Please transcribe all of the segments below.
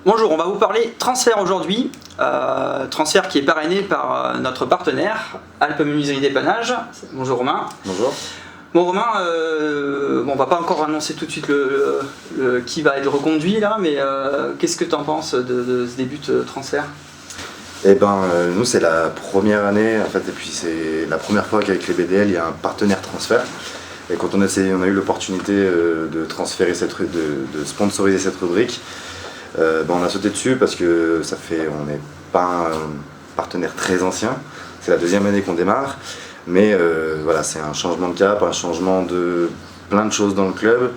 Bonjour, on va vous parler transfert aujourd'hui. Transfert qui est parrainé par notre partenaire, Alpes Menuiserie Dépannage. Bonjour Romain. Bonjour. Bon Romain, on va pas encore annoncer tout de suite qui va être reconduit là, mais qu'est-ce que tu en penses de ce début de transfert? Eh ben, nous c'est la première année en fait, et puis c'est la première fois qu'avec les BDL il y a un partenaire transfert. Et quand on a eu l'opportunité de transférer de sponsoriser cette rubrique, on a sauté dessus parce que on n'est pas un partenaire très ancien. C'est la deuxième année qu'on démarre, mais voilà, c'est un changement de cap, un changement de plein de choses dans le club,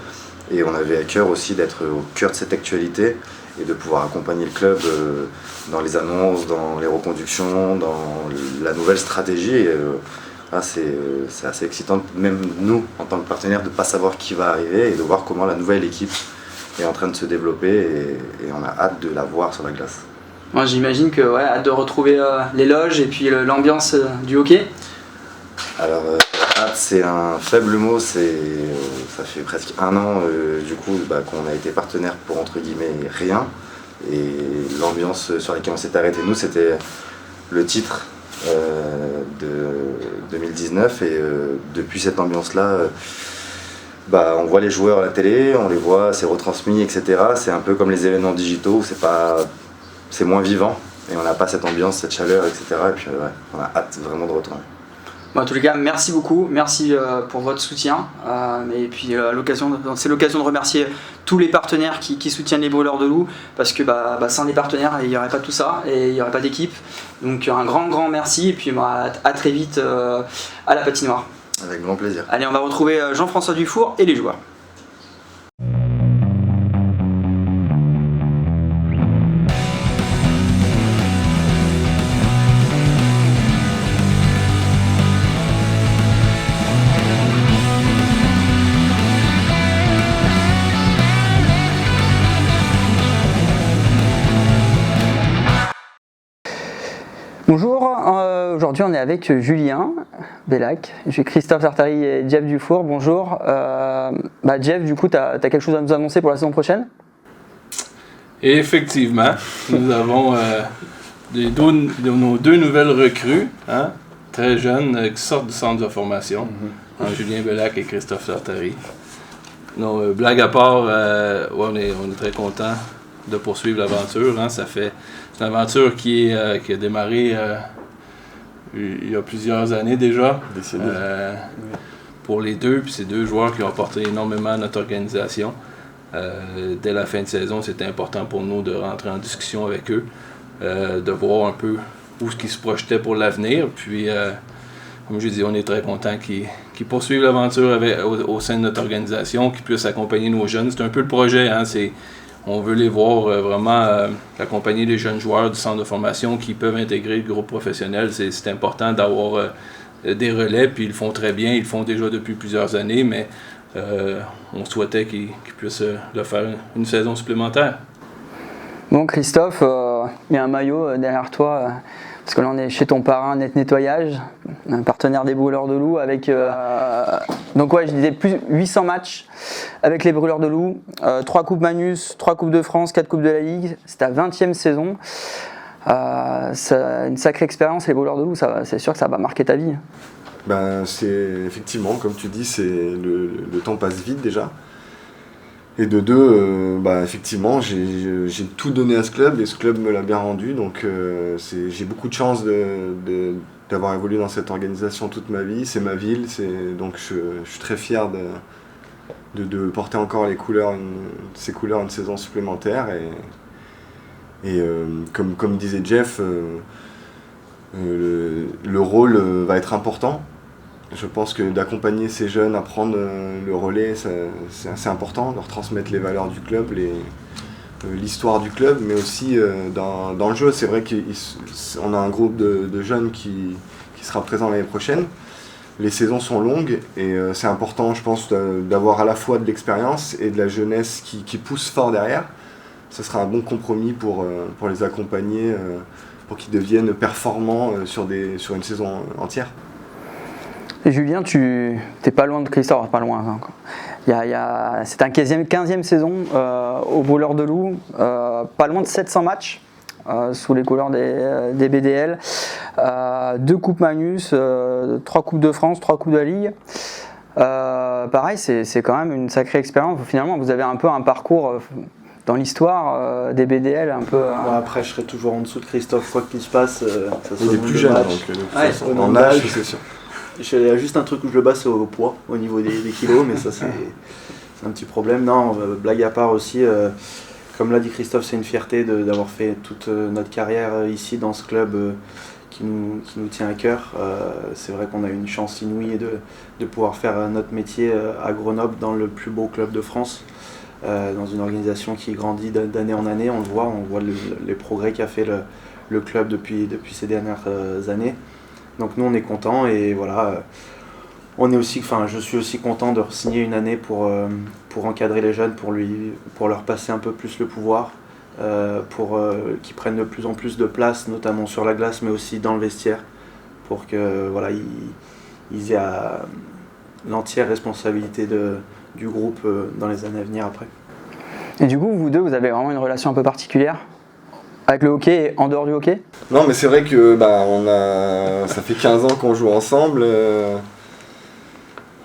et on avait à cœur aussi d'être au cœur de cette actualité et de pouvoir accompagner le club dans les annonces, dans les reconductions, dans la nouvelle stratégie. Et, c'est assez excitant, même nous en tant que partenaire, de ne pas savoir qui va arriver et de voir comment la nouvelle équipe est en train de se développer, et on a hâte de la voir sur la glace. Moi j'imagine que hâte de retrouver les loges et puis l'ambiance du hockey. Alors hâte c'est un faible mot, ça fait presque un an qu'on a été partenaire pour entre guillemets rien, et l'ambiance sur laquelle on s'est arrêté nous c'était le titre de 2019, et depuis cette ambiance là on voit les joueurs à la télé, on les voit, c'est retransmis, etc. C'est un peu comme les événements digitaux, c'est moins vivant et on n'a pas cette ambiance, cette chaleur, etc. Et puis on a hâte vraiment de retourner. Bon, en tous les cas, merci beaucoup, merci pour votre soutien. Et puis c'est l'occasion de remercier tous les partenaires qui soutiennent les Brûleurs de Loups, parce que sans les partenaires, il n'y aurait pas tout ça et il n'y aurait pas d'équipe. Donc un grand merci, et puis à très vite à la patinoire. Avec grand plaisir. Allez, on va retrouver Jean-François Dufour et les joueurs. Bonjour, aujourd'hui on est avec Julien Bellac, j'ai Christophe Sartari et Jeff Dufour. Bonjour. Jeff, du coup, tu as quelque chose à nous annoncer pour la saison prochaine? Et effectivement, nous avons nos deux nouvelles recrues, très jeunes, qui sortent du centre de formation, Julien Bellac et Christophe Sartari. Non, blague à part, on est très contents de poursuivre l'aventure. C'est une aventure qui a démarré il y a plusieurs années déjà, pour les deux. Puis c'est deux joueurs qui ont apporté énormément à notre organisation. Dès la fin de saison, c'était important pour nous de rentrer en discussion avec eux, de voir un peu où ce qu'ils se projetaient pour l'avenir. Puis, comme je dis, on est très contents qu'ils poursuivent l'aventure au sein de notre organisation, qu'ils puissent accompagner nos jeunes. C'est un peu le projet, on veut les voir vraiment accompagner les jeunes joueurs du centre de formation qui peuvent intégrer le groupe professionnel. C'est important d'avoir des relais, puis ils le font très bien, ils le font déjà depuis plusieurs années, mais on souhaitait qu'ils puissent le faire une saison supplémentaire. Bon, Christophe, il y a un maillot derrière toi, parce que là on est chez ton parrain Net Nettoyage, un partenaire des Brûleurs de Loups, avec je disais plus 800 matchs avec les Brûleurs de Loups, 3 Coupes Manus, 3 Coupes de France, 4 Coupes de la Ligue. C'est ta 20e saison. C'est une sacrée expérience, les Brûleurs de Loups, c'est sûr que ça va marquer ta vie. C'est effectivement, comme tu dis, le temps passe vite déjà. Et de deux, effectivement, j'ai tout donné à ce club, et ce club me l'a bien rendu. Donc j'ai beaucoup de chance d'avoir évolué dans cette organisation toute ma vie. C'est ma ville, donc je suis très fier de porter encore ces couleurs une saison supplémentaire. Et comme disait Jeff, le rôle va être important. Je pense que d'accompagner ces jeunes à prendre le relais, c'est assez important, de leur transmettre les valeurs du club, l'histoire du club, mais aussi dans le jeu. C'est vrai qu'on a un groupe de jeunes qui sera présent l'année prochaine. Les saisons sont longues, et c'est important, je pense, d'avoir à la fois de l'expérience et de la jeunesse qui pousse fort derrière. Ce sera un bon compromis pour les accompagner, pour qu'ils deviennent performants sur une saison entière. Et Julien, tu n'es pas loin de Christophe, pas loin. C'est un 15e saison au Brûleurs de Loup, pas loin de 700 matchs sous les couleurs des BDL, 2 Coupes Magnus, 3 Coupes de France, 3 Coupes de la Ligue. Pareil, c'est quand même une sacrée expérience. Finalement, vous avez un peu un parcours dans l'histoire des BDL un peu. Après, je serai toujours en dessous de Christophe, quoi qu'il se passe. Ça Il est plus jeune, donc de toute façon, en âge, c'est sûr. Il y a juste un truc où je le bats, c'est au poids, au niveau des kilos, mais ça c'est un petit problème. Non, blague à part aussi, comme l'a dit Christophe, c'est une fierté d'avoir fait toute notre carrière ici dans ce club qui nous tient à cœur. C'est vrai qu'on a eu une chance inouïe de pouvoir faire notre métier à Grenoble, dans le plus beau club de France, dans une organisation qui grandit d'année en année. On voit les progrès qu'a fait le club depuis ces dernières années. Donc nous on est contents et voilà, je suis aussi content de signer une année pour encadrer les jeunes, pour leur passer un peu plus le pouvoir, pour qu'ils prennent de plus en plus de place, notamment sur la glace mais aussi dans le vestiaire, pour que voilà, ils aient l'entière responsabilité du groupe dans les années à venir après. Et du coup, vous deux, vous avez vraiment une relation un peu particulière avec le hockey et en dehors du hockey? Non, mais c'est vrai que ça fait 15 ans qu'on joue ensemble.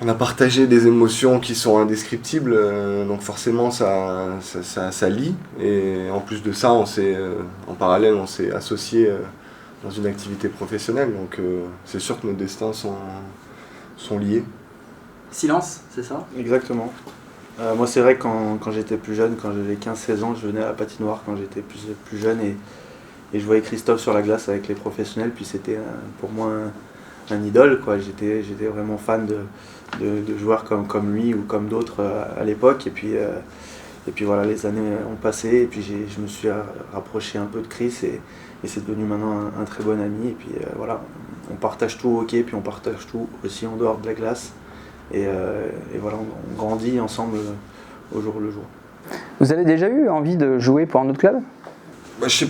On a partagé des émotions qui sont indescriptibles, donc forcément ça lie. Et en plus de ça, en parallèle, on s'est associés dans une activité professionnelle. Donc c'est sûr que nos destins sont liés. Silence, c'est ça? Exactement. Moi c'est vrai que quand j'étais plus jeune, quand j'avais 15-16 ans, je venais à la patinoire quand j'étais plus jeune et je voyais Christophe sur la glace avec les professionnels, puis c'était pour moi un idole, quoi. J'étais vraiment fan de joueurs comme lui ou comme d'autres à l'époque et puis voilà, les années ont passé et puis je me suis rapproché un peu de Chris et c'est devenu maintenant un très bon ami et puis voilà, on partage tout au hockey puis on partage tout aussi en dehors de la glace. Et voilà, on grandit ensemble au jour le jour. Vous avez déjà eu envie de jouer pour un autre club?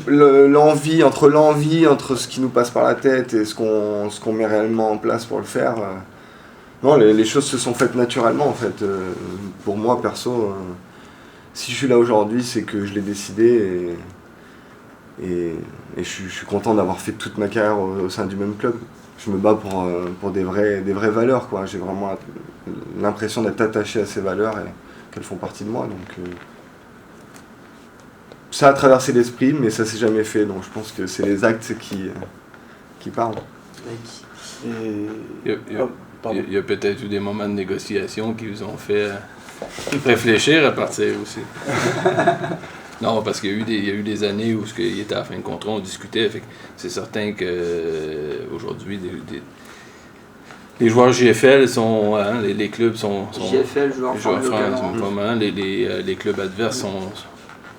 L'envie, entre ce qui nous passe par la tête et ce qu'on met réellement en place pour le faire, non, les choses se sont faites naturellement en fait. Pour moi, perso, si je suis là aujourd'hui, c'est que je l'ai décidé et je suis content d'avoir fait toute ma carrière au sein du même club. Je me bats pour des vraies valeurs, quoi. J'ai vraiment l'impression d'être attaché à ces valeurs et qu'elles font partie de moi. Donc, ça a traversé l'esprit, mais ça s'est jamais fait. Donc je pense que c'est les actes qui parlent. Il y a peut-être eu des moments de négociation qui vous ont fait réfléchir à partir aussi. Non, parce qu'il y a eu des années où il était à la fin de contrat, on discutait. Fait que c'est certain qu'aujourd'hui, les joueurs GFL sont. Les clubs sont. GFL, joueurs France, les clubs adverses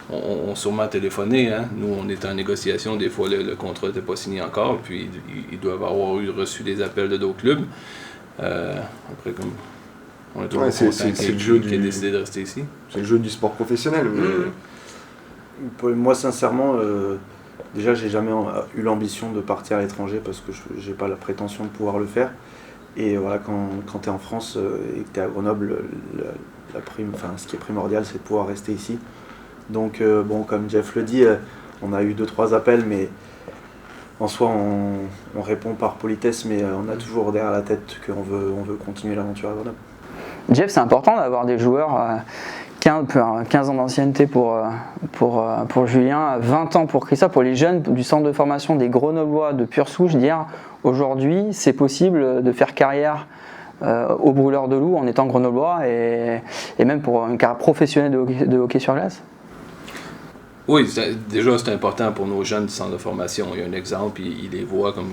ont sûrement téléphoné. Hein. Nous, on était en négociation. Des fois, le contrat n'était pas signé encore. Puis, ils doivent avoir reçu des appels de d'autres clubs. Après, comme. On est toujours content qui a décidé de rester ici. C'est le jeu du sport professionnel. Moi, sincèrement, déjà, j'ai jamais eu l'ambition de partir à l'étranger parce que j'ai pas la prétention de pouvoir le faire. Et voilà, quand tu es en France et que tu es à Grenoble, ce qui est primordial, c'est de pouvoir rester ici. Donc, comme Jeff le dit, on a eu 2-3 appels, mais en soi, on répond par politesse, mais on a toujours derrière la tête qu'on veut continuer l'aventure à Grenoble. Jeff, c'est important d'avoir des joueurs 15 ans d'ancienneté pour Julien, 20 ans pour Christophe, pour les jeunes du centre de formation des Grenoblois de pure souche, dire aujourd'hui c'est possible de faire carrière au Brûleurs de Loup en étant Grenoblois et même pour une carrière professionnelle de hockey sur glace. Oui, déjà c'est important pour nos jeunes du centre de formation. Il y a un exemple, il les voit comme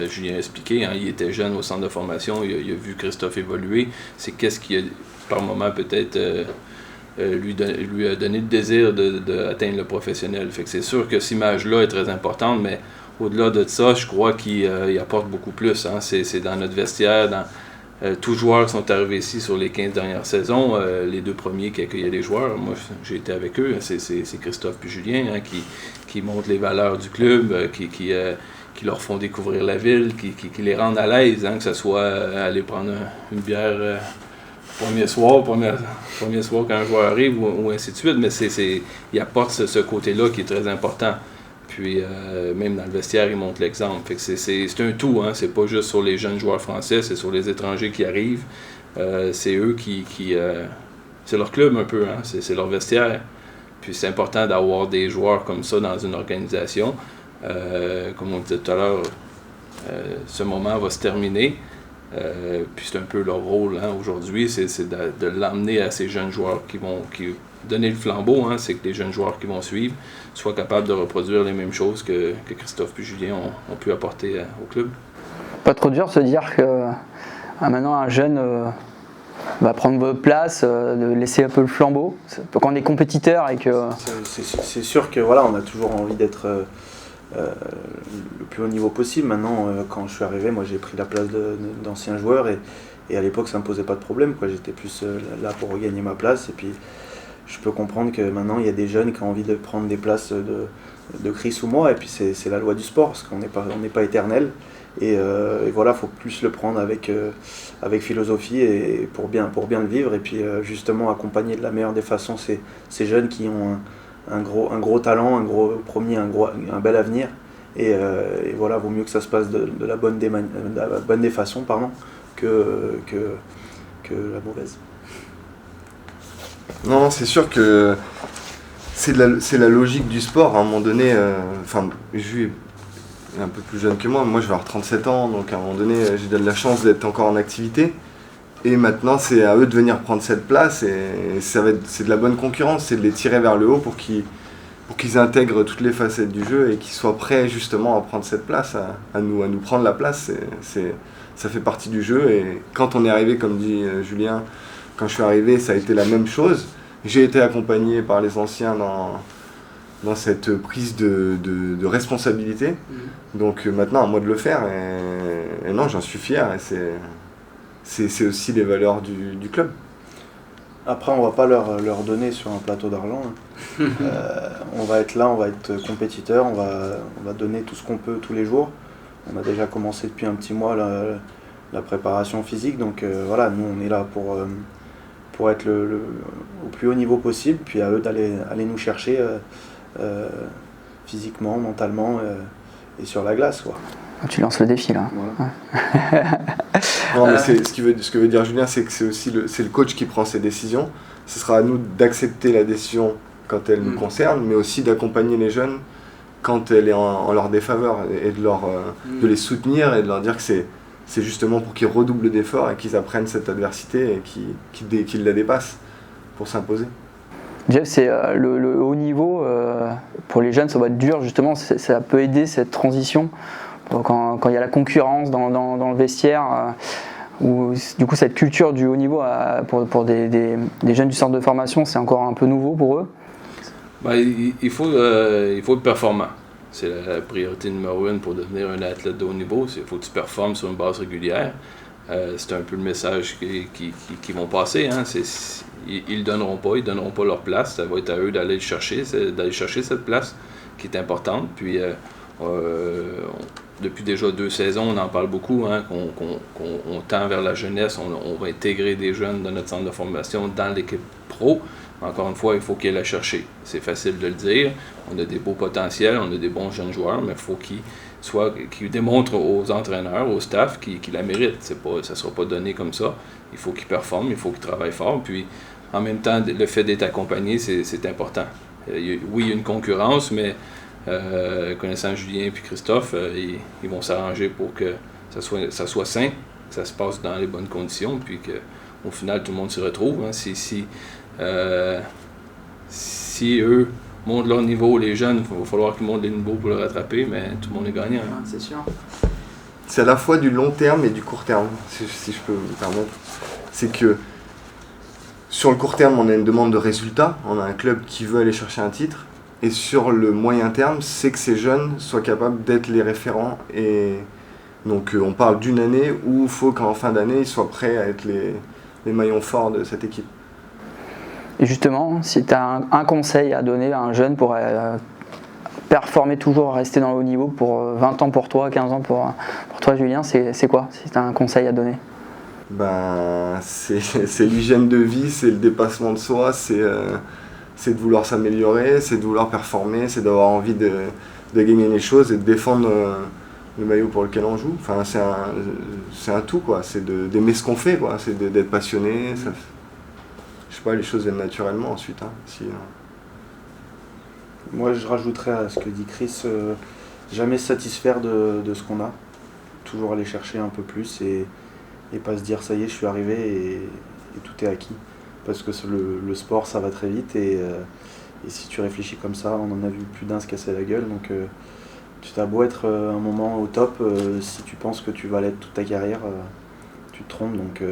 Julien a expliqué, hein, il était jeune au centre de formation, il a vu Christophe évoluer. C'est qu'est-ce qui a par moment peut-être lui a donné le désir d'atteindre le professionnel. Fait que c'est sûr que cette image-là est très importante, mais au-delà de ça, je crois qu'il apporte beaucoup plus. Hein. C'est dans notre vestiaire, dans tous les joueurs qui sont arrivés ici sur les 15 dernières saisons, les 2 premiers qui accueillaient les joueurs, moi j'ai été avec eux, c'est Christophe puis Julien hein, qui montrent les valeurs du club, qui leur font découvrir la ville, qui les rendent à l'aise, hein, que ce soit aller prendre une bière premier soir quand un joueur arrive ou ainsi de suite, mais il apporte ce côté-là qui est très important. Puis même dans le vestiaire, il montre l'exemple. Fait que c'est un tout, hein. C'est pas juste sur les jeunes joueurs français, c'est sur les étrangers qui arrivent. C'est eux qui c'est leur club un peu, hein. C'est leur vestiaire. Puis c'est important d'avoir des joueurs comme ça dans une organisation. Comme on disait tout à l'heure, ce moment va se terminer. Puis c'est un peu leur rôle, hein, aujourd'hui, c'est de l'emmener à ces jeunes joueurs qui donner le flambeau, hein, c'est que les jeunes joueurs qui vont suivre soient capables de reproduire les mêmes choses que Christophe et Julien ont pu apporter au club. Pas trop dur de se dire que maintenant un jeune va prendre votre place, de laisser un peu le flambeau. Quand on est compétiteur et que... C'est sûr que voilà, on a toujours envie d'être le plus haut niveau possible. Maintenant, quand je suis arrivé, moi j'ai pris la place d'anciens joueurs et à l'époque ça me posait pas de problème, quoi. J'étais plus là pour regagner ma place, et puis je peux comprendre que maintenant il y a des jeunes qui ont envie de prendre des places de Chris ou moi, et puis c'est la loi du sport, parce qu'on n'est pas éternel, et voilà, faut plus le prendre avec philosophie et pour bien le vivre, et puis justement accompagner de la meilleure des façons ces jeunes qui ont un gros talent, un bel avenir, et voilà, vaut mieux que ça se passe de la bonne des façons, que la mauvaise. Non, c'est sûr que c'est la logique du sport. À un moment donné, Jules est un peu plus jeune que moi je vais avoir 37 ans, donc à un moment donné, j'ai de la chance d'être encore en activité. Et maintenant, c'est à eux de venir prendre cette place, et c'est de la bonne concurrence, c'est de les tirer vers le haut pour qu'ils intègrent toutes les facettes du jeu et qu'ils soient prêts justement à prendre cette place, à nous prendre la place. Ça fait partie du jeu, et quand on est arrivé, comme dit Julien, quand je suis arrivé, ça a été la même chose. J'ai été accompagné par les anciens dans cette prise de responsabilité. Donc maintenant, à moi de le faire, et non, j'en suis fier, et c'est aussi les valeurs du club. Après, on va pas leur donner sur un plateau d'argent, hein. On va être là, on va être compétiteur, on va donner tout ce qu'on peut tous les jours. On a déjà commencé depuis un petit mois la préparation physique, donc voilà, nous on est là pour être au plus haut niveau possible, puis à eux d'aller nous chercher physiquement, mentalement et sur la glace, quoi. Tu lances le défi là. Voilà. Ouais. Non, mais ce que veut dire Julien, c'est que c'est le coach qui prend ses décisions. Ce sera à nous d'accepter la décision quand elle nous concerne, mais aussi d'accompagner les jeunes quand elle est en leur défaveur, et de les soutenir et de leur dire que c'est justement pour qu'ils redoublent d'efforts et qu'ils apprennent cette adversité et qu'ils la dépassent pour s'imposer. Jeff, c'est le haut niveau, pour les jeunes, ça va être dur justement, ça peut aider cette transition quand il y a la concurrence dans le vestiaire, où du coup cette culture du haut niveau pour des jeunes du centre de formation, c'est encore un peu nouveau pour eux. Il faut être performant. C'est la priorité numéro 1 pour devenir un athlète de haut niveau. Il faut que tu performes sur une base régulière. C'est un peu le message qui vont passer, hein. Ils ne donneront pas leur place. Ça va être à eux d'aller chercher cette place qui est importante. Puis depuis déjà 2 saisons, on en parle beaucoup, hein, qu'on tend vers la jeunesse. On va intégrer des jeunes dans notre centre de formation dans l'équipe pro. Encore une fois, il faut qu'ils aillent la chercher. C'est facile de le dire. On a des beaux potentiels, on a des bons jeunes joueurs, mais il faut qu'ils démontrent aux entraîneurs, au staff qu'ils la méritent. Ça ne sera pas donné comme ça. Il faut qu'ils performent, il faut qu'ils travaillent fort. Puis, en même temps, le fait d'être accompagné, c'est important. Oui, il y a une concurrence, mais connaissant Julien et Christophe, ils vont s'arranger pour que ça soit sain, que ça se passe dans les bonnes conditions, puis qu'au final, tout le monde se retrouve, hein. Si eux montent leur niveau, les jeunes, il va falloir qu'ils montent les niveaux pour le rattraper, mais tout le monde est gagnant, hein. C'est sûr. C'est à la fois du long terme et du court terme, si je peux me permettre. C'est que sur le court terme, on a une demande de résultats, on a un club qui veut aller chercher un titre, et sur le moyen terme, c'est que ces jeunes soient capables d'être les référents, et donc on parle d'une année où il faut qu'en fin d'année, ils soient prêts à être les maillons forts de cette équipe. Et justement, si tu as un conseil à donner à un jeune pour performer toujours, rester dans le haut niveau pour 20 ans pour toi, 15 ans pour toi Julien, c'est quoi, si tu as un conseil à donner? Ben, c'est l'hygiène de vie, c'est le dépassement de soi, c'est de vouloir s'améliorer, c'est de vouloir performer, c'est d'avoir envie de gagner les choses et de défendre le maillot pour lequel on joue. Enfin, c'est un tout, quoi. C'est d'aimer ce qu'on fait, quoi. C'est d'être passionné. Ça, je sais pas, les choses viennent naturellement ensuite. Hein, Moi, je rajouterais à ce que dit Chris, jamais se satisfaire de ce qu'on a. Toujours aller chercher un peu plus et pas se dire ça y est, je suis arrivé et tout est acquis. Parce que le sport, ça va très vite et si tu réfléchis comme ça, on en a vu plus d'un se casser la gueule. Donc tu t'as beau être un moment au top, si tu penses que tu vas l'être toute ta carrière, tu te trompes. Donc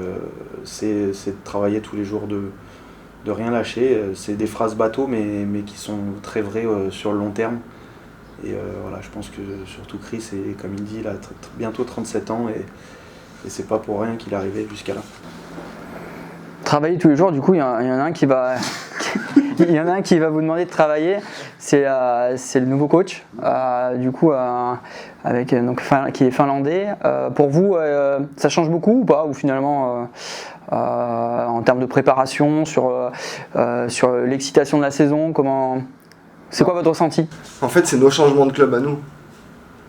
c'est de travailler tous les jours, de rien lâcher. C'est des phrases bateaux mais qui sont très vraies sur le long terme. Et voilà, je pense que surtout Chris, et comme il dit, il a bientôt 37 ans et c'est pas pour rien qu'il est arrivé jusqu'à là. Travailler tous les jours, du coup, il y en a un qui va, il y en a un qui va vous demander de travailler. C'est le nouveau coach, du coup, avec qui est finlandais. Pour vous, ça change beaucoup ou pas? Ou finalement, en termes de préparation, sur l'excitation de la saison, c'est quoi votre ressenti? En fait, c'est nos changements de club à nous.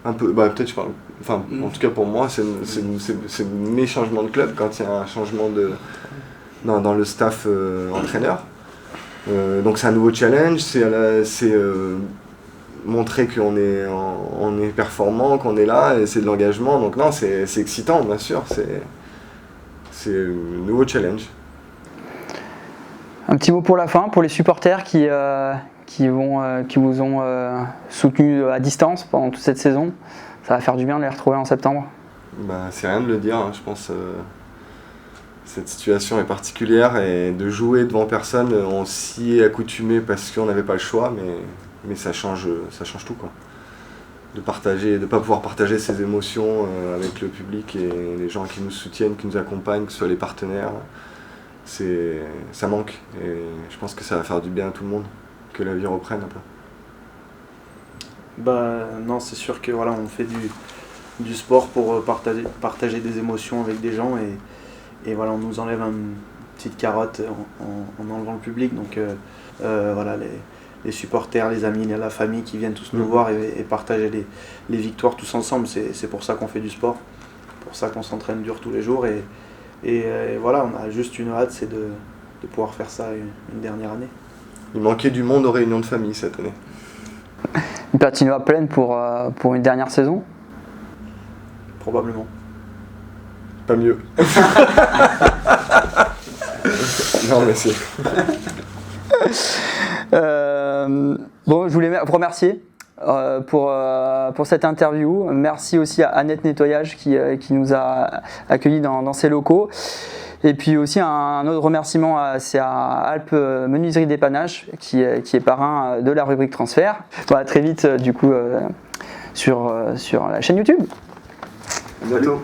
Un peu, bah, peut-être je parle. Enfin, en tout cas pour moi, c'est mes changements de club quand il y a un changement dans le staff entraîneur. Donc c'est un nouveau challenge, c'est montrer qu'on est performant, qu'on est là, et c'est de l'engagement. Donc non, c'est excitant, bien sûr. C'est un nouveau challenge. Un petit mot pour la fin, pour les supporters qui vous ont soutenu à distance pendant toute cette saison. Ça va faire du bien de les retrouver en septembre. Bah, c'est rien de le dire, hein. Je pense cette situation est particulière et de jouer devant personne, on s'y est accoutumé parce qu'on n'avait pas le choix, mais ça change tout, quoi. De ne pas pouvoir partager ses émotions avec le public et les gens qui nous soutiennent, qui nous accompagnent, que ce soit les partenaires, ça manque. Et je pense que ça va faire du bien à tout le monde, que la vie reprenne un peu. Bah non, c'est sûr que voilà, on fait du sport pour partager des émotions avec des gens et voilà, on nous enlève une petite carotte en enlevant le public. Donc voilà, les supporters, les amis, la famille qui viennent tous nous voir et partager les victoires tous ensemble, c'est pour ça qu'on fait du sport, pour ça qu'on s'entraîne dur tous les jours et voilà, on a juste une hâte, c'est de pouvoir faire ça une dernière année. Il manquait du monde aux réunions de famille cette année. Une patinoire pleine pour une dernière saison? Probablement. Pas mieux. Non mais c'est... Bon, je voulais vous remercier pour cette interview. Merci aussi à Annette Nettoyage qui nous a accueillis dans ses locaux. Et puis aussi un autre remerciement, c'est à Alpes Menuiserie Dépannage qui est parrain de la rubrique transfert. Bon, à très vite du coup sur la chaîne YouTube. À bientôt.